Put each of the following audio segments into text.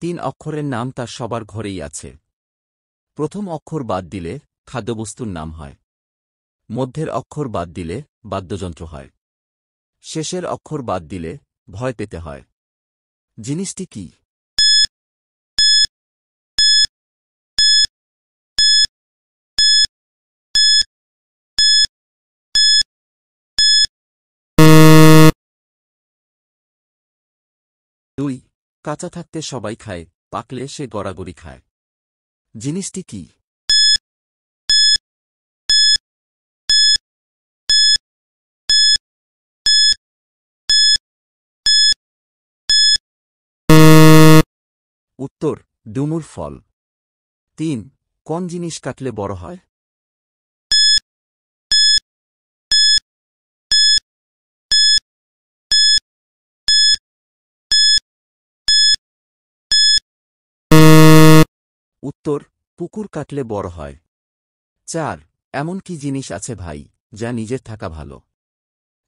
3 অক্ষরের নাম তার সবার ঘরেই আছে। প্রথম অক্ষর বাদ দিলে খাদ্যবস্তুর নাম হয়। মধ্যের অক্ষর বাদ দিলে বাদ্যযন্ত্র হয়। শেষের অক্ষর বাদ দিলে ভয় পেতে হয়। জিনিসটি কি? দুই, কাঁচা থাকতে সবাই খায়, পাকলে সে গড়াগড়ি খায়। জিনিসটি কি? উত্তর, ডুমুর ফল। 3, কোন জিনিস কাটলে বড় হয়? উত্তর, পুকুর কাটলে বড় হয়। 4, এমন কি জিনিস আছে ভাই, যা নিজের থাকা ভালো,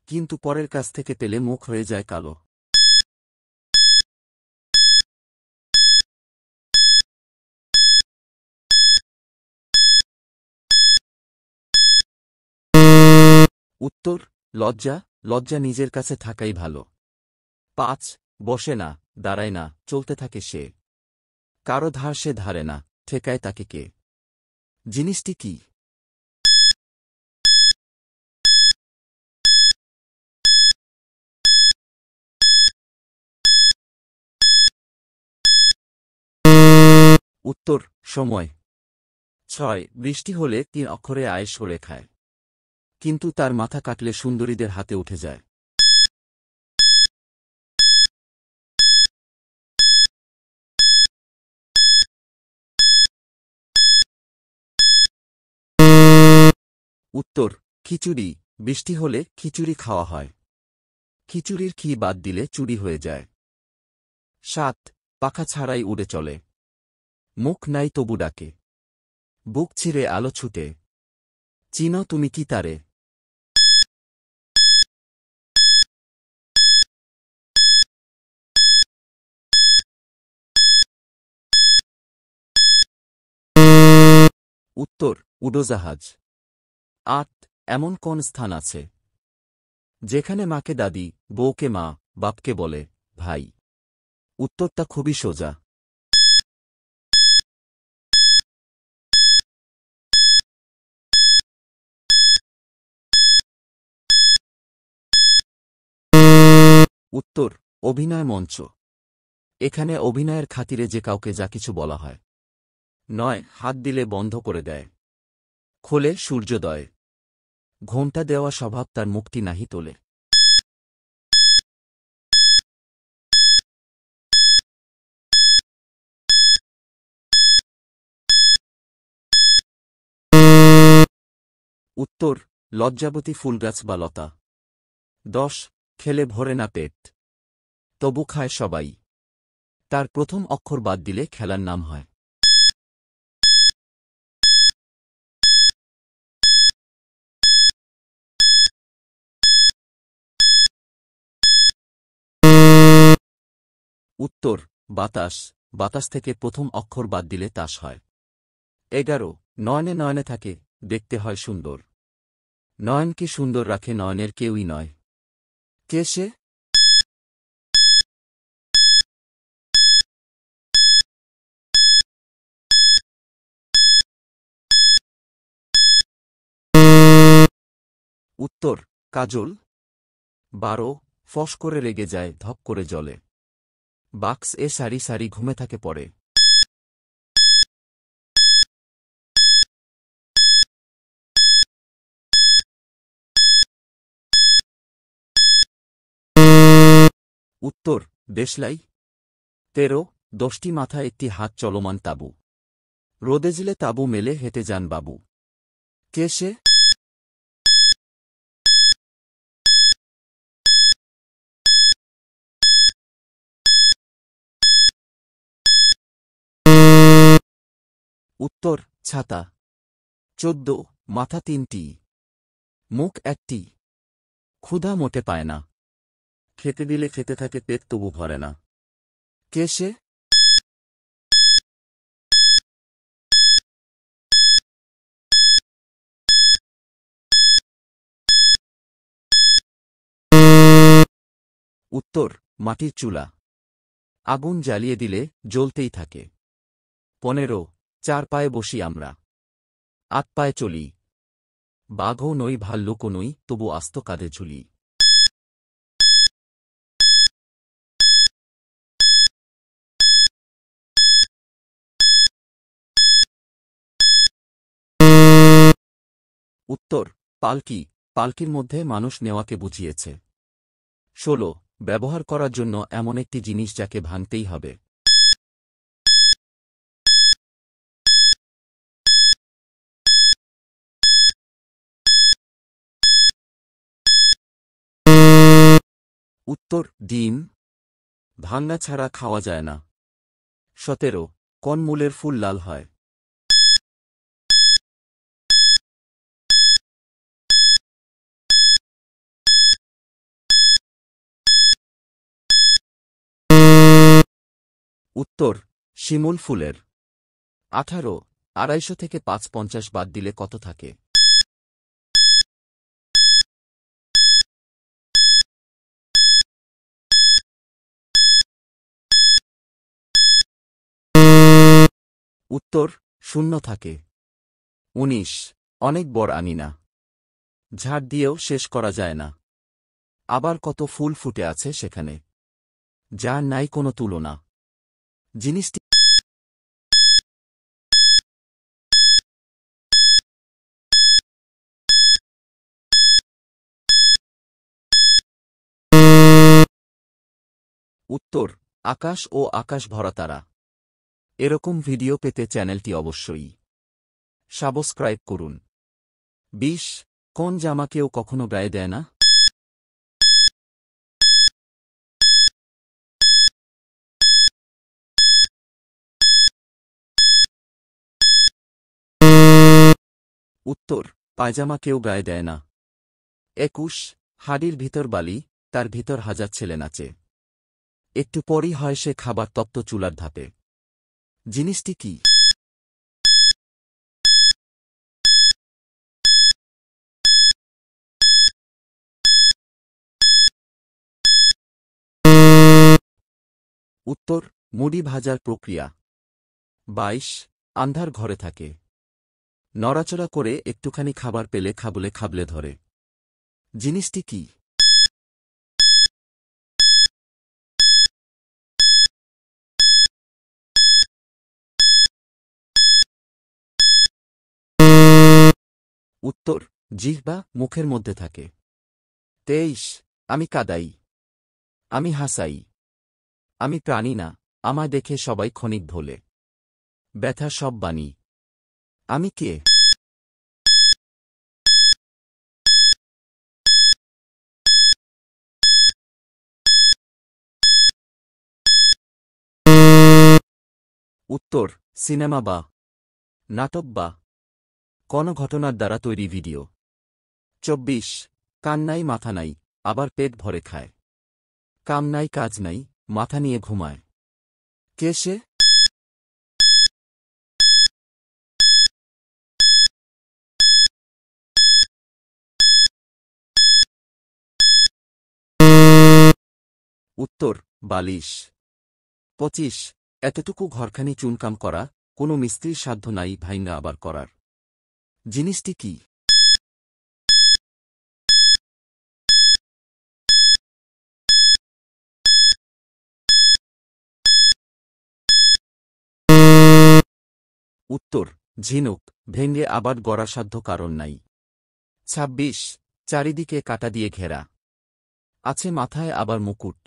কিন্তু পরের কাছ থেকে পেলে মুখ হয়ে যায় কালো? উত্তর, লজ্জা। লজ্জা নিজের কাছে থাকাই ভালো। 5, বসে না, দাঁড়ায় না, চলতে থাকে সে। কারো ধার সে ধারে না, ঠেকায় তাকে কে? জিনিসটি কি? উত্তর, সময়। 6, বৃষ্টি হলে 3 অক্ষরে আয় সরে খায়, কিন্তু তার মাথা কাটলে সুন্দরীদের হাতে উঠে যায়। উত্তর, খিচুড়ি। বৃষ্টি হলে খিচুড়ি খাওয়া হয়। খিচুড়ির ঘি বাদ দিলে চুরি হয়ে যায়। 7, পাখা ছাড়াই উড়ে চলে, মুখ নাই তবু ডাকে, বুক ছিঁড়ে আলো ছুটে। চিনো তুমি কি তারে? উত্তর, উড়োজাহাজ। 8, এমন কোন স্থান আছে যেখানে মাকে দাদি, বউকে মা, বাপকে বলে ভাই? উত্তরটা খুবই সোজা। উত্তর, অভিনয় মঞ্চ। এখানে অভিনয়ের খাতিরে যে কাউকে যা কিছু বলা হয়। 9, হাত দিলে বন্ধ করে দেয়, খোলে সূর্যোদয়, ঘোমটা দেওয়া স্বভাব তার মুক্তি নাহি তোলে। উত্তর, লজ্জাবতী ফুলগাছ বা লতা। 10, খেলে ভরে না পেট, তবু খায় সবাই, তার প্রথম অক্ষর বাদ দিলে খেলার নাম হয়। উত্তর, বাতাস। বাতাস থেকে প্রথম অক্ষর বাদ দিলে তাস হয়। 11, নয়নে নয়নে থাকে, দেখতে হয় সুন্দর। নয়নকে সুন্দর রাখে নয়নের কেউই নয়। কে সে? উত্তর, কাজল। 12, ফস করে রেগে যায়, ধপ করে জ্বলে, বাক্স এ সারি সারি ঘুমে থাকে পড়ে। উত্তর, দেশলাই। 13, 10টি মাথা একটি হাত চলমান তাঁবু, রোদে জিলে তাঁবু মেলে হেঁটে যান বাবু। কে সে? উত্তর, ছাতা। 14, মাথা 3টি, মুখ 1টি, ক্ষুধা মোটে পায় না, খেতে দিলে খেতে থাকে পেট তবু ভরে না। কে সে? উত্তর মাটির চুলা। আগুন জ্বালিয়ে দিলে জ্বলতেই থাকে। 15 4 পায়ে বসি আমরা, 8 পায়ে চলি। বাঘও নই ভাল্লুকও নই, তবু আস্ত কাঁধে ঝুলি। উত্তর পালকি। পালকির মধ্যে মানুষ নেওয়াকে বুঝিয়েছে। 16 ব্যবহার করার জন্য এমন একটি জিনিস যাকে ভাঙতেই হবে। উত্তর ডিম। ভাঙা ছাড়া খাওয়া যায় না। 17 কোন মূলের ফুল লাল হয়? উত্তর শিমুল ফুলের। 18 250 থেকে 550 বাদ দিলে কত থাকে? উত্তর শূন্য থাকে। 19 অনেক বড় আনি না, ঝাড় দিয়েও শেষ করা যায় না। আবার কত ফুল ফুটে আছে সেখানে, যার নাই কোনো তুলনা। জিনিসটি উত্তর আকাশ ও আকাশ ভরা তারা। এরকম ভিডিও পেতে চ্যানেলটি অবশ্যই সাবস্ক্রাইব করুন। 20 কোন জামা কেউ কখনো গায়ে দেয় না? উত্তর পায়জামা কেউ গায়ে দেয় না। 21 হাড়ির ভিতর বালি, তার ভিতর হাজার ছেলে নাচে। একটু পরই হয় সে খাবার তপ্ত চুলার ধাপে। জিনিসটি কি? উত্তর মুড়ি ভাজার প্রক্রিয়া। 22 আন্ধার ঘরে থাকে, নড়াচড়া করে একটুখানি খাবার পেলে খাবলে খাবলে ধরে। জিনিসটি কি? উত্তর জিহ্বা মুখের মধ্যে থাকে। 23 আমি কাদাই, আমি হাসাই, আমি প্রাণী না, আমায় দেখে সবাই ক্ষণিক ভোলে। ব্যথা সব বাণী। আমি কে? উত্তর সিনেমা বা নাটক বা কোন ঘটনার দ্বারা তৈরি ভিডিও। 24 কান নাই মাথা নাই, আবার পেট ভরে খায়। কাম নাই কাজ নাই, মাথা নিয়ে ঘুমায়। কে সে? উত্তর বালিশ। 25 এতটুকু ঘরখানি চুনকাম করা, কোনো মিস্ত্রির সাধ্য নাই ভাইঙ্গা আবার করার। জিনিসটি কি? উত্তর ঝিনুক। ভেঙ্গে আবার গড়া সাধ্য কারণ নাই। 26 চারিদিকে কাটা দিয়ে ঘেরা, আছে মাথায় আবার মুকুট।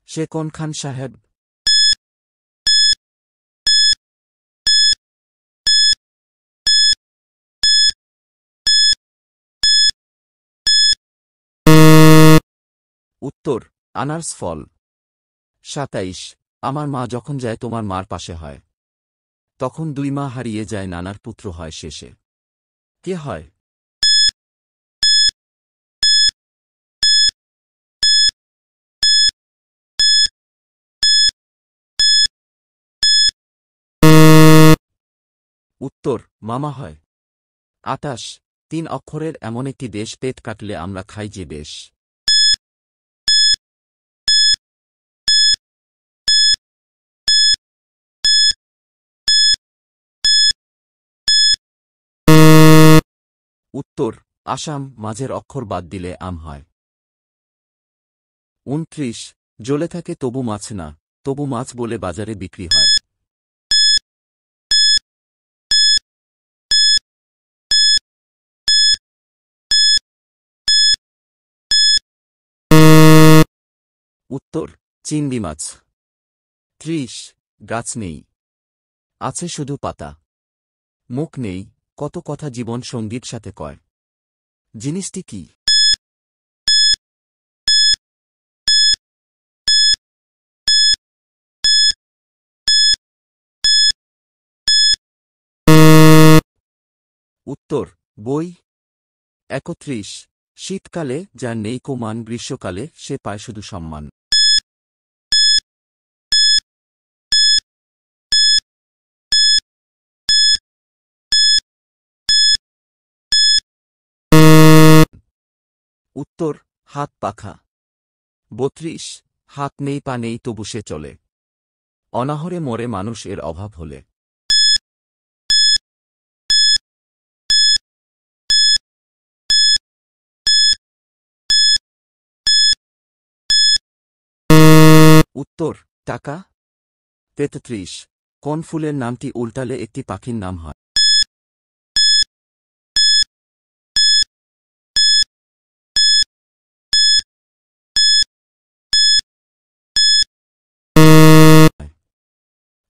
সে কোন খান সাহেব? উত্তর আনারস ফল। 27 আমার মা যখন যায় তোমার মার পাশে হয়, তখন 2 মা হারিয়ে যায় নানার পুত্র হয় শেষে। কে হয়? উত্তর মামা হয়। 28 3 অক্ষরের এমন একটি দেশ পেট কাটলে আমরা খাই যে বেশ। উত্তর আসাম। মাঝের অক্ষর বাদ দিলে আম হয়। ২৯ জ্বলে থাকে তবু মাছ না, তবু মাছ বলে বাজারে বিক্রি হয়। উত্তর চিংড়ি মাছ। ৩০ গাছ নেই, আছে শুধু পাতা। মুখ নেই, কত কথা জীবন সঙ্গীর সাথে কয়। জিনিসটি কি? উত্তর বই। ৩১ শীতকালে যার নেই কো মান, গ্রীষ্মকালে সে পায় শুধু সম্মান। উত্তর হাত পাখা। ৩২ হাত নেই পা নেই তবু সে চলে, অনাহরে মরে মানুষ এর অভাব হলে। উত্তর টাকা। ৩৩ কোন ফুলের নামটি উল্টালে একটি পাখির নাম হয়?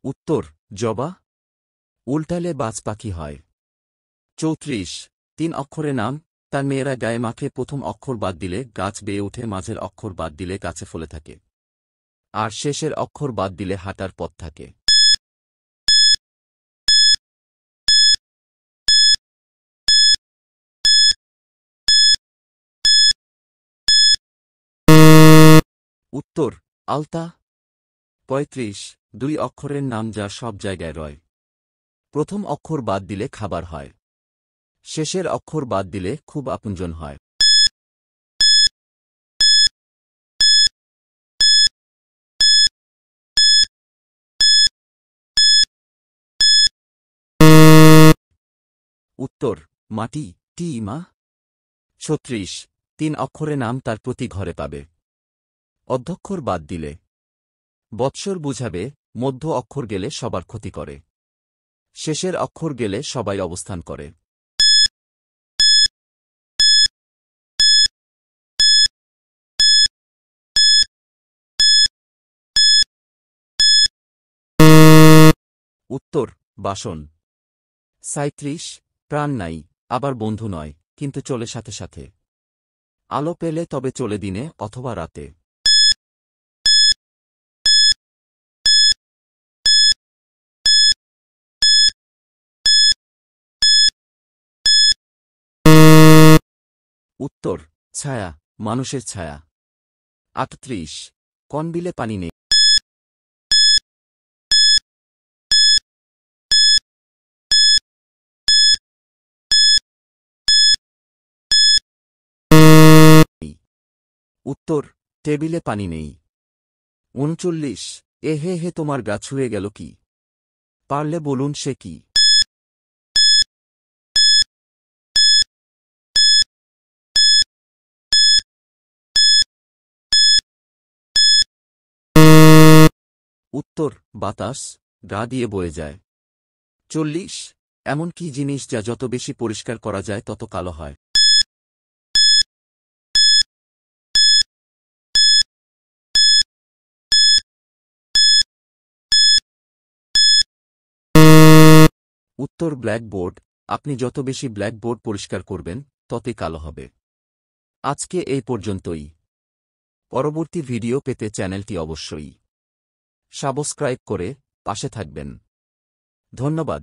উত্তর জবা। উল্টালে বাজ পাখি হয়। ৩৪ ৩ অক্ষরে নাম, তার মেয়েরা গায়ে মাখে, প্রথম অক্ষর বাদ দিলে গাছ বেয়ে ওঠে, মাঝের অক্ষর বাদ দিলে গাছে ফলে থাকে, আর শেষের অক্ষর বাদ দিলে হাঁটার পথ থাকে। উত্তর আলতা। ৩৫ ২ অক্ষরের নাম যা সব জায়গায় রয়, প্রথম অক্ষর বাদ দিলে খাবার হয়, শেষের অক্ষর বাদ দিলে খুব আপনজন হয়। উত্তর মাটি। টি মা। ৩৬ ৩ অক্ষরে নাম, তার প্রতি ঘরে পাবে, অধ্যক্ষর বাদ দিলে বৎসর বুঝাবে, মধ্য অক্ষর গেলে সবার ক্ষতি করে, শেষের অক্ষর গেলে সবাই অবস্থান করে। উত্তর বাসন। ৩৭ প্রাণ নাই, আবার বন্ধু নয়, কিন্তু চলে সাথে সাথে, আলো পেলে তবে চলে দিনে অথবা রাতে। উত্তর ছায়া, মানুষের ছায়া। ৩৮ কোন বিলে পানি নেই? উত্তর টেবিলে পানি নেই। ৩৯ এ হে হে তোমার গা ছুঁয়ে গেল কি? পারলে বলুন সে কি? উত্তর বাতাস, গা দিয়ে বয়ে যায়। ৪০ এমন কি জিনিস যা যত বেশি পরিষ্কার করা যায় তত কালো হয়? উত্তর ব্ল্যাকবোর্ড। আপনি যত বেশি ব্ল্যাকবোর্ড পরিষ্কার করবেন ততই কালো হবে। আজকে এই পর্যন্তই। পরবর্তী ভিডিও পেতে চ্যানেলটি অবশ্যই সাবস্ক্রাইব করে পাশে থাকবেন। ধন্যবাদ।